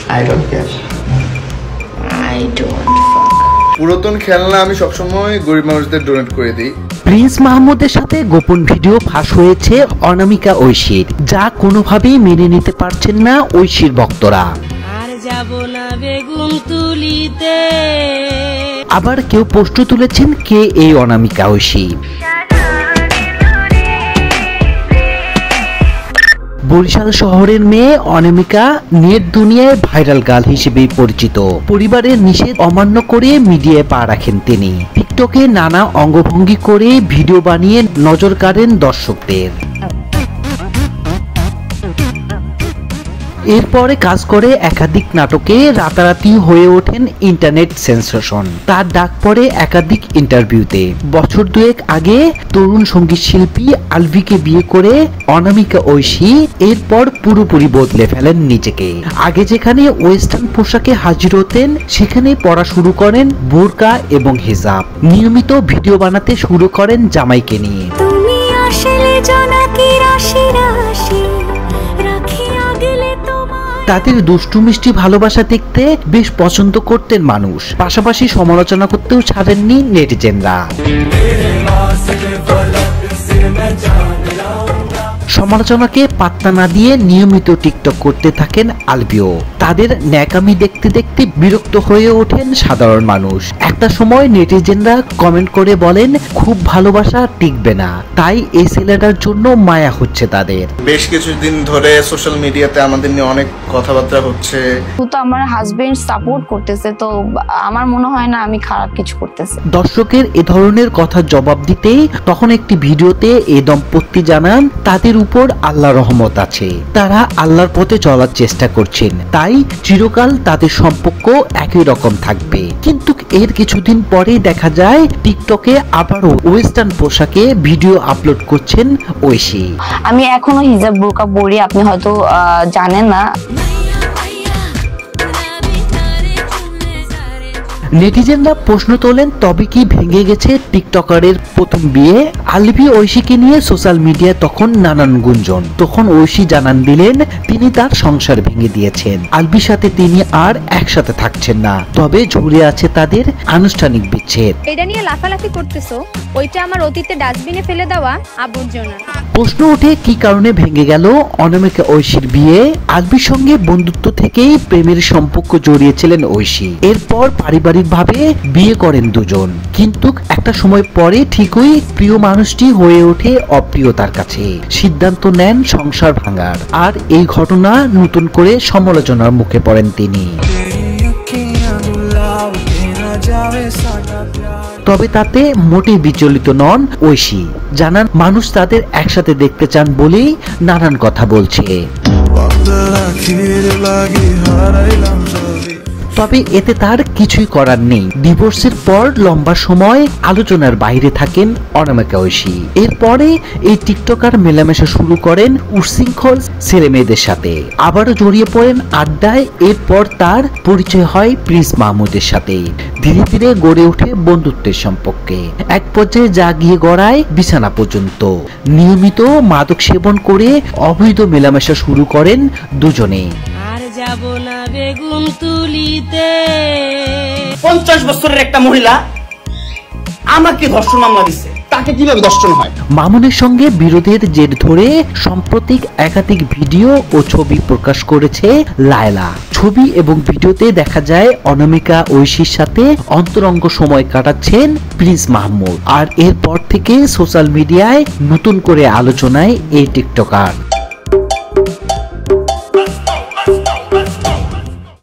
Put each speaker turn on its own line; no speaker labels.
I don't care.
I don't fuck.
পুরাতন খেলনা আমি সবসময় গরিব মানুষদের ডোনেট করে দিই।
প্রিন্স মাহমুদের সাথে গোপন ভিডিও ফাঁস হয়েছে অনামিকা ঐশীর, যা কোনোভাবেই মেনে নিতে পারছেন না ঐশীর ভক্তরা।
আর যাব না বেগুন তুলিতে।
আবার কেউ প্রশ্ন তুলেছেন কে এই অনামিকা ঐশী। বরিশাল শহরের মেয়ে অনামিকা নেট দুনিয়ায় ভাইরাল গার্ল হিসেবেই পরিচিত। পরিবারের নিষেধ অমান্য করে মিডিয়ায় পা রাখেন তিনি। টিকটকে নানা অঙ্গভঙ্গি করে ভিডিও বানিয়ে নজর কাড়েন দর্শকদের। এরপরে কাজ করে একাধিক নাটকে রাতারাতি হয়ে ওঠেন ইন্টারনেট সেন্সেশন। তার ডাক পড়ে একাধিক ইন্টারভিউতে। বছর দুয়েক আগে তরুণ সঙ্গীত শিল্পী আলভিকে বিয়ে করে অনামিকা ঐশী এরপর পুরোপুরি বদলে ফেলেন নিজেকে। আগে যেখানে ওয়েস্টার্ন পোশাকে হাজির হতেন, সেখানে পরা শুরু করেন বোরকা এবং হিজাব। নিয়মিত ভিডিও বানাতে শুরু করেন জামাইকে নিয়ে।
তুমি আসলে জোনাকি রাশি রাশি
তাদের দুষ্টু মিষ্টি ভালোবাসা দেখতে বেশ পছন্দ করতেন মানুষ। পাশাপাশি সমালোচনা করতেও ছাড়েননি নেটিজেনরা। সমালোচনাকে পাত্তা না দিয়ে নিয়মিত টিকটক করতে থাকেন আলভিও। তাদের ন্যাকামি দেখতে দেখতে বিরক্ত হয়ে ওঠেন সাধারণ মানুষ। একটা সময় নেটিজেনরা কমেন্ট করে বলেন, খুব ভালোবাসা টিকবে না, তাই এই ছেলেটার জন্য মায়া হচ্ছে তাদের।
বেশ কিছুদিন ধরে সোশ্যাল মিডিয়াতে আমাদের নিয়ে অনেক কথাবার্তা হচ্ছে।
তো আমার হাজবেন্ড সাপোর্ট করতেছে, তো আমার মনে হয় না আমি খারাপ কিছু করতেছি।
দর্শকের এ ধরনের কথার জবাব দিতেই তখন একটি ভিডিওতে এই দম্পতি জানান তাদের উপর আল্লাহর রহমত আছে, তারা আল্লাহর পথে চলার চেষ্টা করছেন, তাই চিরকাল তাদের সম্পর্ক একই রকম থাকবে। কিন্তু এর কিছুদিন পরেই দেখা যায় টিকটকে আবারও ওয়েস্টার্ন পোশাকে ভিডিও আপলোড করছেন ঐশী।
আমি এখনো হিজাব বোরকা পরি, আপনি হয়তো জানেন না।
নেটিজেনরা প্রশ্ন তোলেন, তবে কি ভেঙে গেছে টিকটকারের প্রথম বিয়ে? আলভি ঐশীকে নিয়ে সোশ্যাল মিডিয়ায় তখন নানান গুঞ্জন। তখন ঐশী জানান দিলেন তিনি তার সংসার ভেঙে দিয়েছেন। আলভির সাথে তিনি আর একসাথে থাকছেন না, তবে ঝুলে আছে তাদের আনুষ্ঠানিক বিচ্ছেদ।
এটা নিয়ে লাফালাফি করতেছো, ওইটা আমার অতীতে ডাস্টবিনে ফেলে দেওয়া আবর্জনা।
প্রশ্ন ওঠে কি কারণে ভেঙে গেল অনামিকা ঐশীর বিয়ে। আলভির সঙ্গে বন্ধুত্ব থেকেই প্রেমের সম্পর্ক জড়িয়েছিলেন ঐশী। এরপর পারিবারিকভাবে বিয়ে করেন দুজন, কিন্তু একটা সময় পরে ঠিকই প্রিয় মানুষটি হয়ে ওঠে অপ্রিয় তার কাছে। সিদ্ধান্ত নেন সংসার ভাঙার। আর এই ঘটনা নতুন করে সমালোচনার মুখে পড়েন তিনি। তবে তাতে মোটেই বিচলিত নন ঐশী। জানান মানুষ তাদের একসাথে দেখতে চান বলেই নানান কথা বলছে। তবে এতে তার কিছুই করার নেই। ডিভোর্সের পর লম্বা সময় আলোচনার বাইরে থাকেন অনামিকা ঐশী। এরপরে এই টিকটকার মেলামেশা শুরু করেন উচ্ছৃঙ্খল ছেলে মেয়েদের সাথে, আবারও জড়িয়ে পড়েন আড্ডায়। এরপর তার পরিচয় হয় প্রিন্স মাহমুদের সাথে। ধীরে ধীরে গড়ে ওঠে বন্ধুত্বের সম্পর্কে। এক পর্যায়ে যা গিয়ে গড়ায় বিছানা পর্যন্ত। নিয়মিত মাদক সেবন করে অবৈধ মেলামেশা শুরু করেন দুজনে।
যাব না বেগুন তুলিতে।
50 বছরের একটা মহিলা আমাকে ধর্ষণ মামলা দিচ্ছে, তাকে কিভাবে ধর্ষণ হয়?
মামুনের সঙ্গে বিরোধের জের ধরে সাম্প্রতিক একাধিক ভিডিও ও ছবি প্রকাশ করেছে লায়লা। ছবি এবং ভিডিওতে দেখা যায় অনামিকা ঐশীর সাথে অন্তরঙ্গ সময় কাটাচ্ছেন প্রিন্স মাহমুদ। আর এরপর থেকে সোশ্যাল মিডিয়ায় নতুন করে আলোচনায় এই টিকটকার।